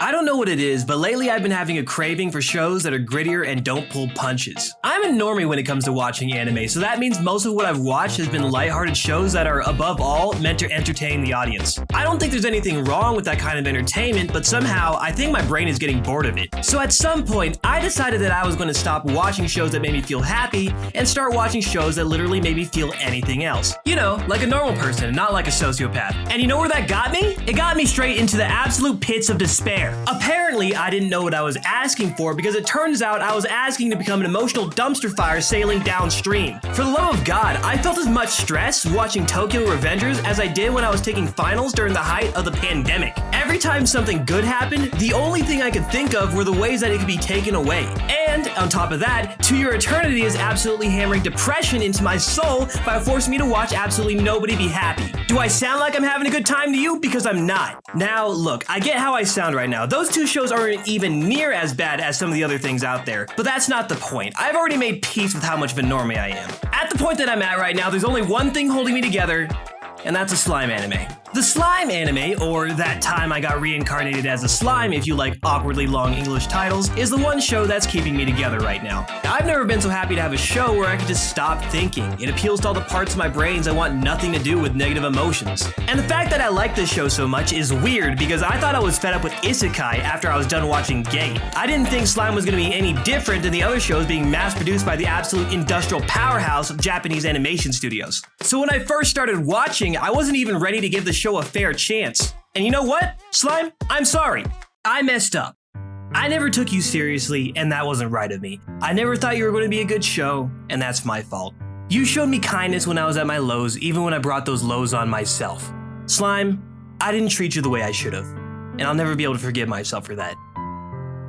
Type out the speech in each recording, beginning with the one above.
I don't know what it is, but lately I've been having a craving for shows that are grittier and don't pull punches. I'm a normie when it comes to watching anime, so that means most of what I've watched has been lighthearted shows that are, above all, meant to entertain the audience. I don't think there's anything wrong with that kind of entertainment, but somehow I think my brain is getting bored of it. So at some point, I decided that I was going to stop watching shows that made me feel happy and start watching shows that literally made me feel anything else. You know, like a normal person, not like a sociopath. And you know where that got me? It got me straight into the absolute pits of despair. Apparently, I didn't know what I was asking for because it turns out I was asking to become an emotional dumpster fire sailing downstream. For the love of God, I felt as much stress watching Tokyo Revengers as I did when I was taking finals during the height of the pandemic. Every time something good happened, the only thing I could think of were the ways that it could be taken away. And, on top of that, To Your Eternity is absolutely hammering depression into my soul by forcing me to watch absolutely nobody be happy. Do I sound like I'm having a good time to you? Because I'm not. Now, look, I get how I sound right now. Those two shows aren't even near as bad as some of the other things out there, but that's not the point. I've already made peace with how much of a normie I am. At the point that I'm at right now, there's only one thing holding me together, and that's a slime anime. The slime anime, or That Time I Got Reincarnated as a Slime if you like awkwardly long English titles, is the one show that's keeping me together right now. I've never been so happy to have a show where I can just stop thinking. It appeals to all the parts of my brains that want nothing to do with negative emotions. And the fact that I like this show so much is weird because I thought I was fed up with isekai after I was done watching Gate. I didn't think Slime was going to be any different than the other shows being mass-produced by the absolute industrial powerhouse of Japanese animation studios. So when I first started watching, I wasn't even ready to give the show a fair chance. And you know what, Slime? I'm sorry. I messed up. I never took you seriously, and that wasn't right of me. I never thought you were going to be a good show, and that's my fault. You showed me kindness when I was at my lows, even when I brought those lows on myself. Slime, I didn't treat you the way I should have, and I'll never be able to forgive myself for that.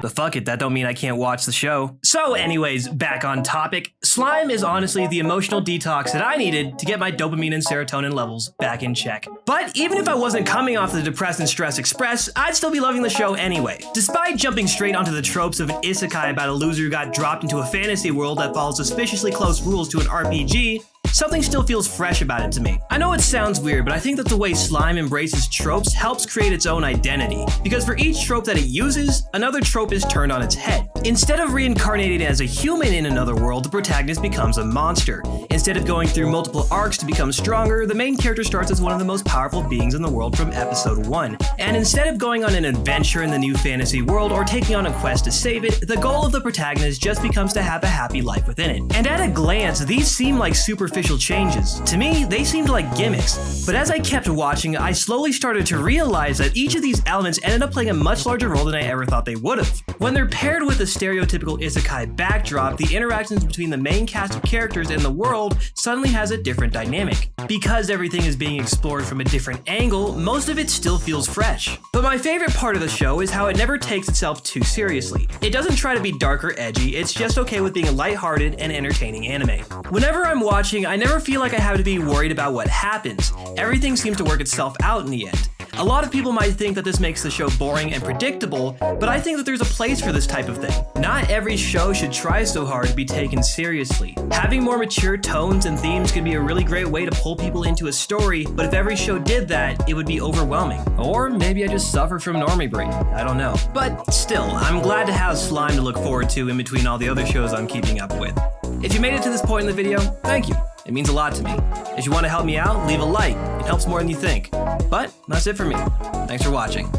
But fuck it, that don't mean I can't watch the show. So anyways, back on topic, Slime is honestly the emotional detox that I needed to get my dopamine and serotonin levels back in check. But even if I wasn't coming off the Depressed and Stress Express, I'd still be loving the show anyway. Despite jumping straight onto the tropes of an isekai about a loser who got dropped into a fantasy world that follows suspiciously close rules to an RPG, something still feels fresh about it to me. I know it sounds weird, but I think that the way Slime embraces tropes helps create its own identity. Because for each trope that it uses, another trope is turned on its head. Instead of reincarnating as a human in another world, the protagonist becomes a monster. Instead of going through multiple arcs to become stronger, the main character starts as one of the most powerful beings in the world from episode 1. And instead of going on an adventure in the new fantasy world or taking on a quest to save it, the goal of the protagonist just becomes to have a happy life within it. And at a glance, these seem like superficial changes. To me, they seemed like gimmicks. But as I kept watching, I slowly started to realize that each of these elements ended up playing a much larger role than I ever thought they would have. When they're paired with a stereotypical isekai backdrop, the interactions between the main cast of characters and the world suddenly has a different dynamic. Because everything is being explored from a different angle, most of it still feels fresh. But my favorite part of the show is how it never takes itself too seriously. It doesn't try to be dark or edgy, it's just okay with being a lighthearted and entertaining anime. Whenever I'm watching, I never feel like I have to be worried about what happens. Everything seems to work itself out in the end. A lot of people might think that this makes the show boring and predictable, but I think that there's a place for this type of thing. Not every show should try so hard to be taken seriously. Having more mature tones and themes could be a really great way to pull people into a story, but if every show did that, it would be overwhelming. Or maybe I just suffer from normie brain, I don't know. But still, I'm glad to have Slime to look forward to in between all the other shows I'm keeping up with. If you made it to this point in the video, thank you. It means a lot to me. If you want to help me out, leave a like. It helps more than you think. But that's it for me. Thanks for watching.